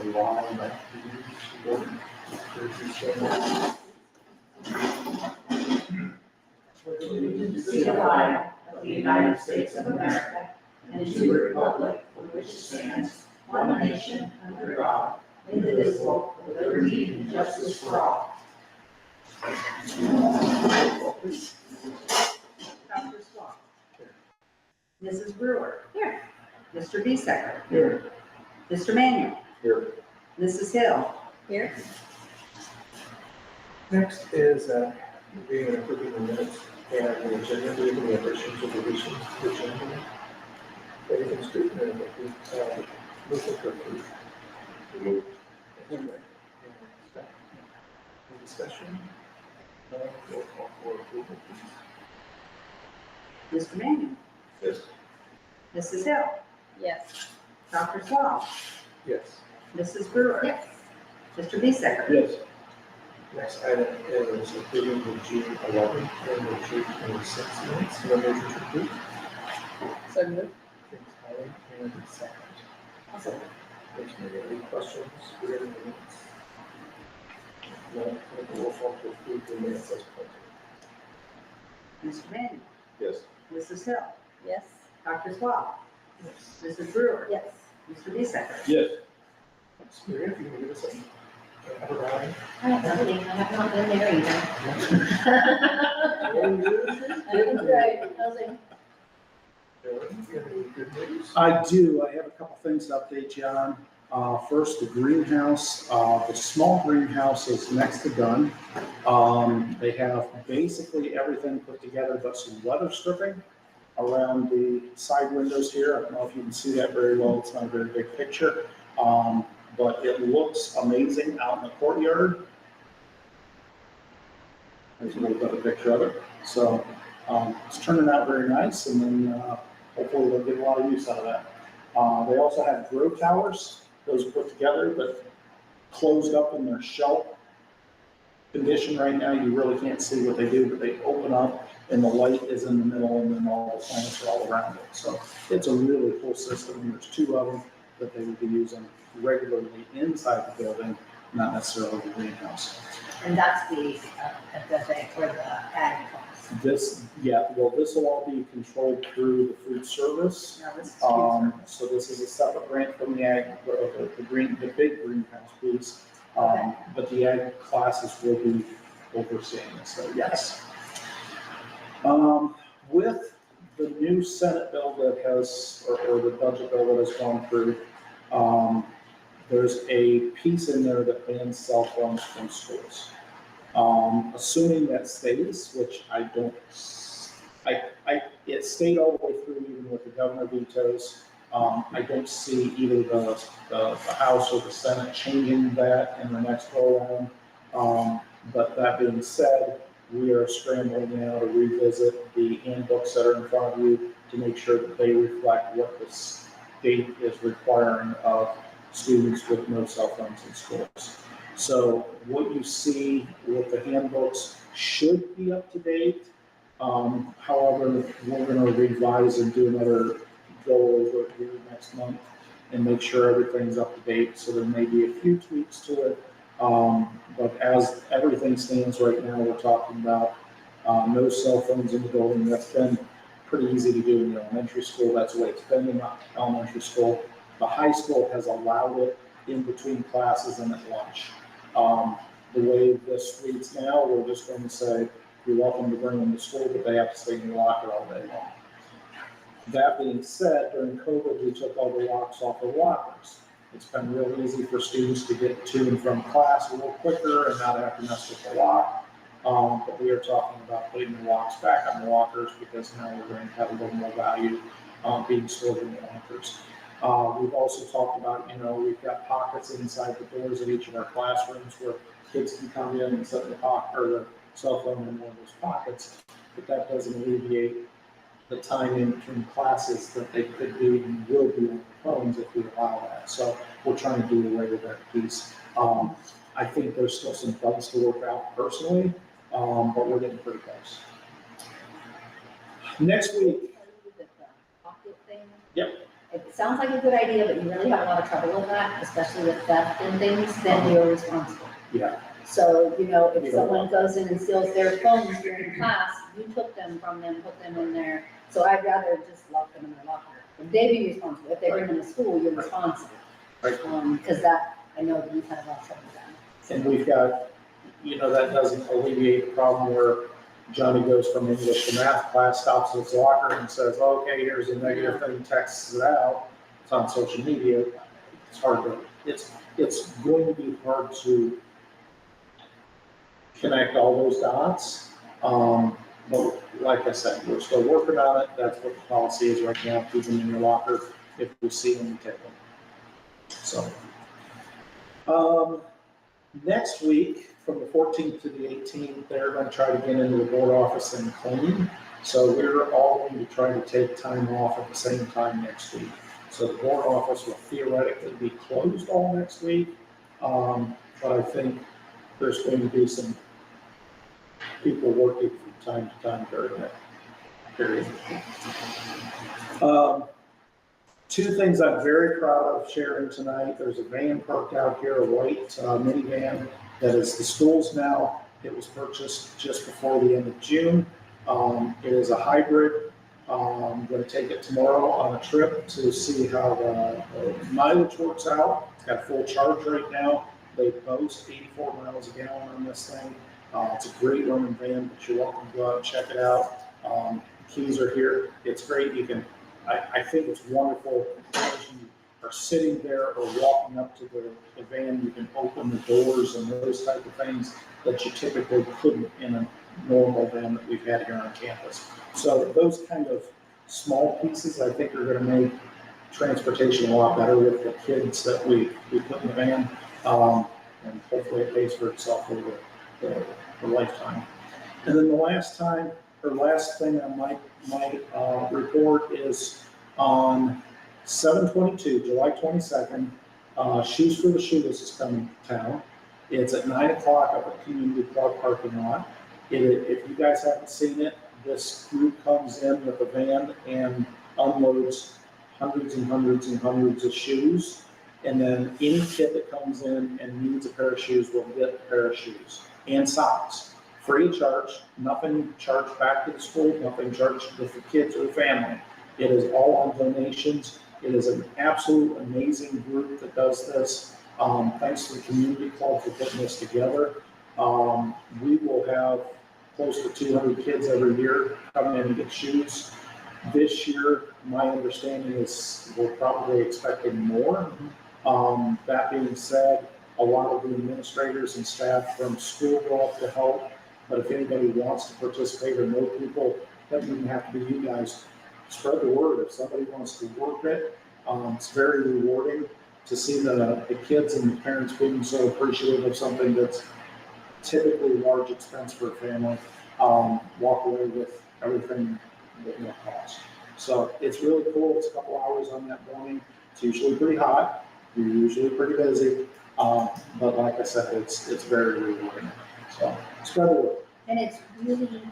Allegiance to the flag of the United States of America and to the republic for which it stands, one nation, under God, indivisible, with liberty and justice for all. Dr. Swap. Mrs. Brewer. Here. Mr. Biesecker. Here. Mr. Manuel. Here. Mrs. Hill. Here. Next is reading and approving the minutes and the agenda, do any additions or deletions to the agenda? Everything's good, and move to approve. Move. Any discussion? Roll call for approval, please. Mr. Manuel. Yes. Mrs. Hill. Yes. Dr. Swap. Yes. Mrs. Brewer. Yes. Mr. Biesecker. Yes. Next item is approving the June 11th and the June 26th minutes. No motion to approve. So moved. Thanks, Holly, and second. Thanks, Mary. Any questions regarding the minutes? No, make a roll call to approve the minutes as printed. Mr. Manuel. Yes. Mrs. Hill. Yes. Dr. Swap. Yes. Mrs. Brewer. Yes. Mr. Biesecker. Yes. Thanks, Mary, if you can give us a ride. I have not been there either. Good Right. you have any good news? I do. I have a couple things to update you on. First, the greenhouse. The small greenhouse is next to done. They have basically everything put together but some weather stripping around the side windows here. I don't know if you can see that very well. It's not a very big picture. But it looks amazing out in the courtyard. There's a little bit of a picture of it. So it's turning out very nice, and then hopefully they'll get a lot of use out of that. They also have grow towers. Those are put together, but closed up in their shell condition right now. You really can't see what they do, but they open up and the light is in the middle, and then all the plants are all around it. So it's a really cool system. There's two of them that they would be using regularly inside the building, not necessarily the greenhouse. And that's the thing for the ag class. This will all be controlled through the food service. No, this is So this is a separate grant from the ag, the big greenhouse piece. But the ag classes will be overseeing this, so yes. With the new Senate bill that has, or the budget bill that has gone through, there's a piece in there that bans cell phones from schools. Assuming that stays, which I don't, it stayed all the way through even with the governor vetoes. I don't see either the House or the Senate changing that in the next go around. But that being said, we are scrambling now to revisit the handbooks that are in front of you to make sure that they reflect what the state is requiring of students with no cell phones in schools. So what you see with the handbooks should be up to date. However, we're going to revise and do another go over here next month and make sure everything's up to date. So there may be a few tweaks to it. But as everything stands right now, we're talking about no cell phones in the building. That's been pretty easy to do in the elementary school. That's the way it's been in elementary school. The high school has allowed it in between classes and at lunch. The way this reads now, we're just going to say, you're welcome to bring them to school, but they have to stay in your locker all day long. That being said, during COVID, we took all the locks off of lockers. It's been real easy for students to get to and from class a little quicker and not have to mess with the lock. But we are talking about putting the locks back on the lockers because now we're going to have a little more value being stored in the lockers. We've also talked about, we've got pockets inside the doors of each of our classrooms where kids can come in and set the cell phone in one of those pockets, but that doesn't alleviate the time in between classes that they could be and will be on the phones if we allow that. So we're trying to do away with that piece. I think there's still some bugs to work out personally, but we're getting pretty close. Next week. Pocket thing. Yep. it sounds like a good idea, but you really have a lot of trouble with that, especially with theft and things, then you're responsible. Yeah, So, you know, if Yeah. someone goes in and steals their phones during class, you took them from them, put them in there. So I'd rather just lock them in their locker. And they be responsible. If they bring them to school, you're responsible. Right. Because that, I know that you've had a lot of trouble with that. and we've got, that doesn't alleviate the problem where Johnny goes from English to math class, stops at his locker and says, okay, here's a negative thing, texts it out. It's on social media. It's hard to, it's going to be hard to connect all those dots. But like I said, we're still working on it. That's what the policy is right now. Keep them in your locker. If we see them, we take them. So, next week, from the 14th to the 18th, they're going to try to get into the board office and clean. So we're all going to try to take time off at the same time next week. So the board office will theoretically be closed all next week. But I think there's going to be some people working from time to time during that period. Two things I'm very proud of sharing tonight. There's a van parked out here, a white minivan that is the school's now. It was purchased just before the end of June. It is a hybrid. I'm going to take it tomorrow on a trip to see how the mileage works out. It's got full charge right now. They boast 84 miles a gallon on this thing. It's a great running van, but you're welcome to go out and check it out. Keys are here. It's great. You can, I think it's wonderful as you are sitting there or walking up to the van, you can open the doors and those type of things that you typically couldn't in a normal van that we've had here on campus. So those kind of small pieces, I think, are going to make transportation a lot better with the kids that we put in the van. And hopefully it pays for itself over the lifetime. And then the last thing I might report is on 7/22, July 22nd, Shoes for the Shoeless is coming to town. It's at 9 o'clock up at Community Club parking lot. If you guys haven't seen it, this group comes in with a van and unloads hundreds and hundreds and hundreds of shoes. And then any kid that comes in and needs a pair of shoes will get a pair of shoes and socks. Free of charge, nothing charged back to the school, nothing charged to the kids or the family. It is all on donations. It is an absolute amazing group that does this. Thanks to the community club for putting this together. We will have close to 200 kids every year come in and get shoes. This year, my understanding is we're probably expecting more. That being said, a lot of the administrators and staff from school go up to help. But if anybody wants to participate or know people, that doesn't even have to be you guys. Spread the word. If somebody wants to work it, it's very rewarding to see the kids and the parents being so appreciative of something that's typically large expense for a family, walk away with everything that no cost. So it's really cool. It's a couple hours on that morning. It's usually pretty hot. You're usually pretty busy. But like I said, it's very rewarding. So spread the word. And it's really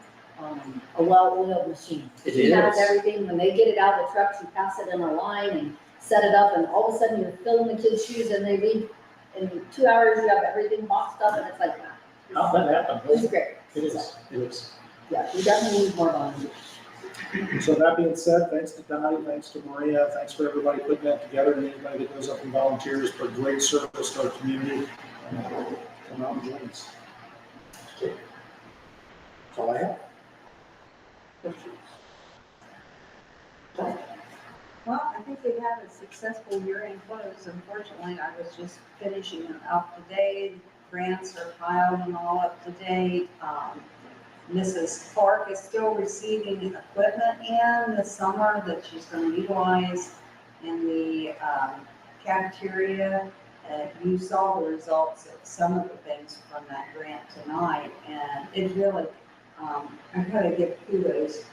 a well-oiled machine. It She has is. everything. When they get it out of the truck, she passes it in a line and set it up, and all of a sudden you're filling the kids' shoes and they leave. In 2 hours, you have everything boxed up, and it's like that. How'd that happen? It's great. It is. Yeah, we definitely need more volunteers. So that being said, thanks to Donnie, thanks to Maria, thanks for everybody putting that together, and anybody that goes up and volunteers for great service to our community. Come out and join us. That's all I have. Well, I think we've had a successful year-end close. Unfortunately, I was just finishing it up to date. Grants are filed and all up to date. Mrs. Clark is still receiving equipment in the summer that she's going to utilize in the cafeteria. You saw the results of some of the things from that grant tonight, and it really, I gotta give kudos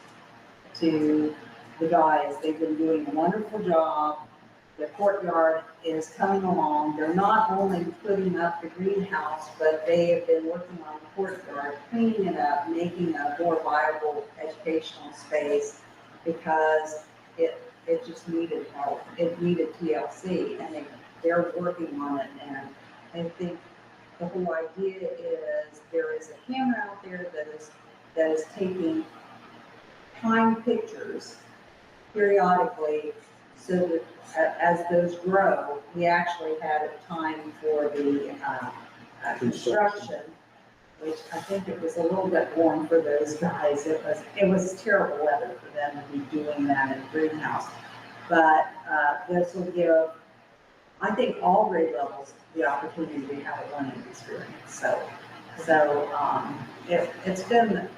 to the guys. They've been doing a wonderful job. The courtyard is coming along. They're not only putting up the greenhouse, but they have been working on the courtyard, cleaning it up, making a more viable educational space, because it just needed help. It needed TLC, and they're working on it. And I think the whole idea is there is a camera out there that is taking time pictures periodically, so that as those grow, we actually had a time for the construction, which I think it was a little bit warm for those guys. It was terrible weather for them to be doing that in the greenhouse. But this will give, I think, all grade levels the opportunity to have a learning experience. So it's been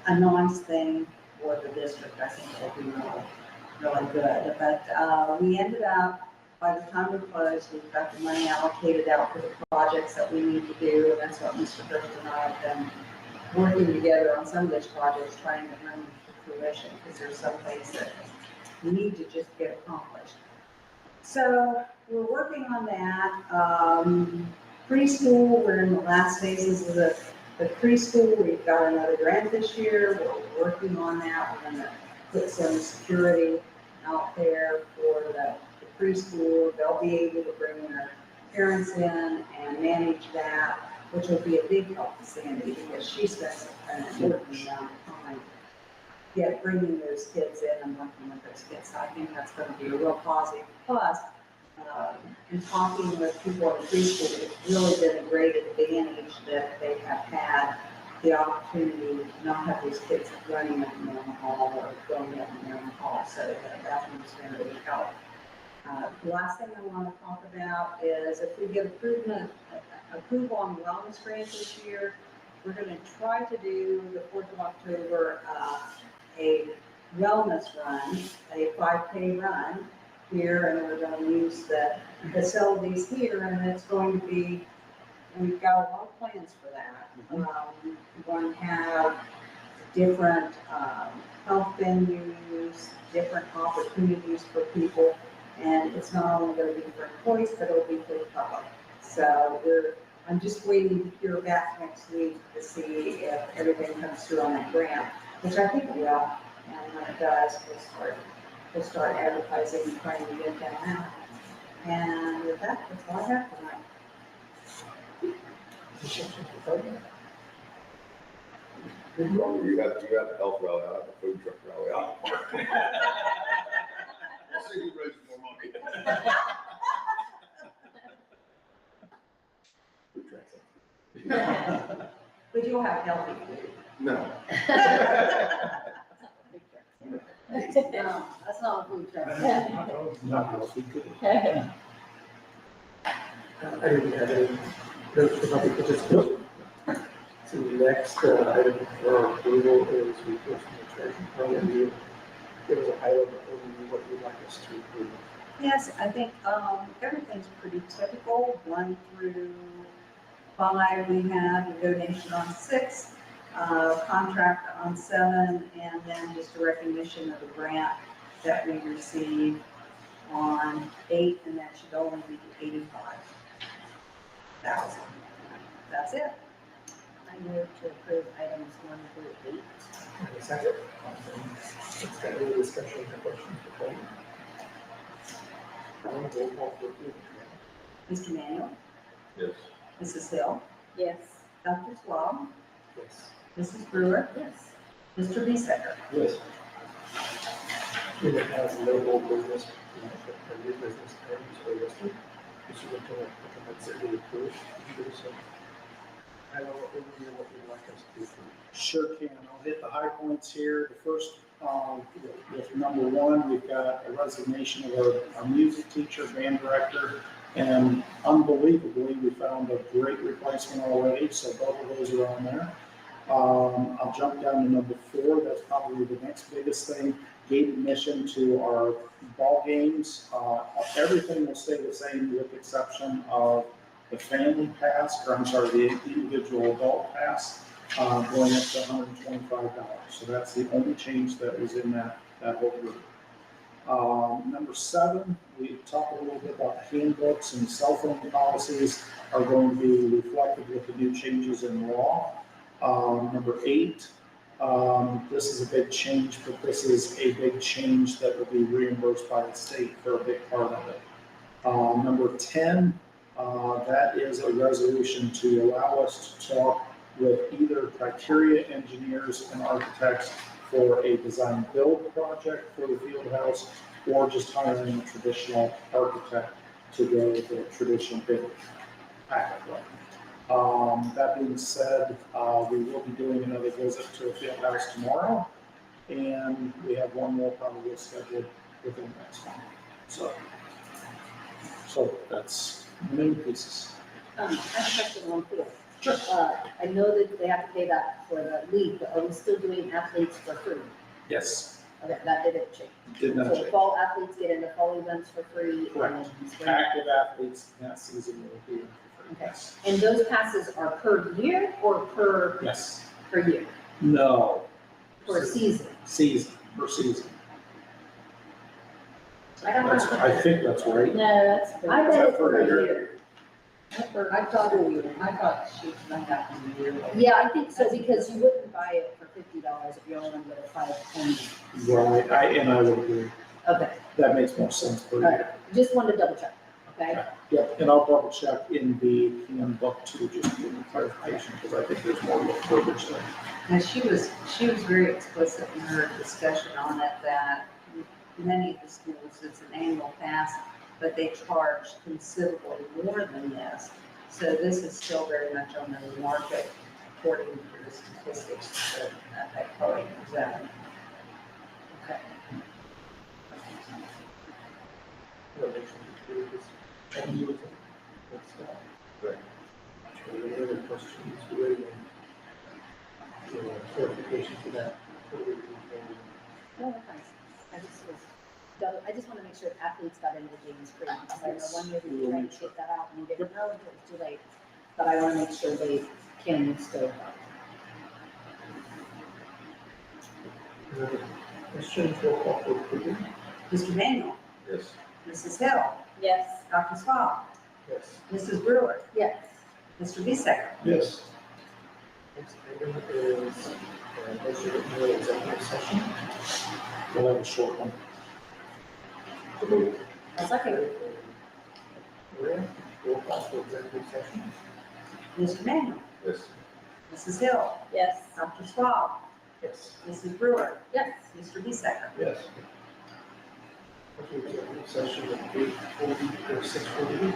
a nice thing for the district. I think it'll be really good. But we ended up, by the time we closed, we've got the money allocated out for the projects that we need to do. And that's what Mr. Hurst and I have been working together on some of these projects, trying to bring them to fruition, because there's some things that we need to just get accomplished. So we're working on that. Preschool, we're in the last phases of the preschool. We've got another grant this year. We're working on that. We're going to put some security out there for the preschool. They'll be able to bring their parents in and manage that, which will be a big help to Sandy, because she spends an important amount of time bringing those kids in and working with those kids. So I think that's going to be a real positive. Plus, in talking with people in preschool, it's really been a great advantage that they have had the opportunity to not have these kids running up and down the hall or going up and down the hall. So that's been a big help. The last thing I want to talk about is if we get approval on the wellness grant this year, we're going to try to do the 4th of October a wellness run, a 5K run here, and we're going to use the facilities here, and it's going to be, we've got a lot of plans for that. We're going to have different health venues, different opportunities for people, and it's not only going to be for employees, but it'll be for the public. So I'm just waiting to hear back next week to see if everything comes through on that grant, which I think it will. And when it does, we'll start advertising and trying to get that out. And with that, that's all I have tonight. You got the health rally, I have a food truck rally. I'll see who raises more money. Food trucks. But you'll have healthy food. No. No, that's not a food truck. Not healthy, good. I didn't have any notes for public participation. So the next item for approval is report from the treasurer. Probably you give us a high level overview what you'd like us to approve. Yes, I think everything's pretty typical. 1 through 5, we have a donation on 6, contract on 7, and then just a recognition of a grant that we received on 8, and that should only be 85,000. That's it. I move to approve items 1 through 8. And a second. It's got any discussion or questions for Tony? Roll call for approval. Mr. Manuel, Yes. Mrs. Hill, Yes. Dr. Swab, Yes. Mrs. Brewer, Yes. Mr. Bisecker. Yes. We will have local business, new business items are listed. Mr. Lieutenant, recommends that we approve. Give us a high level overview of what you'd like us to approve. Sure can. I'll hit the high points here. The first, with number 1, we've got a resignation of our music teacher, band director, and unbelievably, we found a great replacement already, so both of those are on there. I'll jump down to number 4. That's probably the next biggest thing. Gate admission to our ball games. Everything will stay the same with the exception of the family pass, or I'm sorry, the individual adult pass, going up to $125. So that's the only change that was in that whole group. Number 7, we talked a little bit about the handbooks and cell phone policies are going to be reflected with the new changes in law. Number 8, This is a big change, but this is a big change that will be reimbursed by the state for a big part of it. Number 10, that is a resolution to allow us to talk with either criteria engineers and architects for a design build project for the field house, or just hiring a traditional architect to go with the traditional bid packet. That being said, we will be doing another visit to the field house tomorrow, and we have one more probably scheduled within the next month. So that's the main pieces. I have a question on field. Sure. I know that they have to pay that for the league, but are we still doing athletes for free? Yes, Okay, that didn't change. did not So change. fall athletes get into fall events for free. Correct. And spring- Active athletes in that season will be for free. Okay. And those passes are per year or per Yes. year? No. Per season? Per season. I don't That's, know. I think that's right. No, that's. I Is bet that it's per per year? year. I thought she was like that in the year. Yeah, I think so, because you wouldn't buy it for $50 if you're only going to buy it for $20. Right, I would agree. Okay, That makes more sense per all year. right, just wanted to double check, okay? Yep, and I'll double check in the handbook too, just to give clarification, because I think there's more verbiage there. And she was very explicit in her discussion on it, that many of the schools, it's an annual pass, but they charge considerably more than this. So this is still very much on the market according to the statistics that that probably presented. Okay. Right. Any other questions relating, clarification for that? No, that's nice. I just want to make sure athletes got into the games free, because I know one year we tried to take that out and we didn't know until it was too late. But I want to make sure they can still go. Any other questions, roll call for approval? Mr. Manuel, Yes. Mrs. Hill, Yes. Dr. Swab, Yes. Mrs. Brewer, Yes. Mr. Bisecker. Yes. Next item is, motion to enter executive session. We'll have a short one. A second. Maria, roll call for executive session. Mr. Manuel, Yes. Mrs. Hill, Yes. Dr. Swab, Yes. Mrs. Brewer, Yes. Mr. Bisecker. Yes. Okay, executive session at 8:40 or 6:40.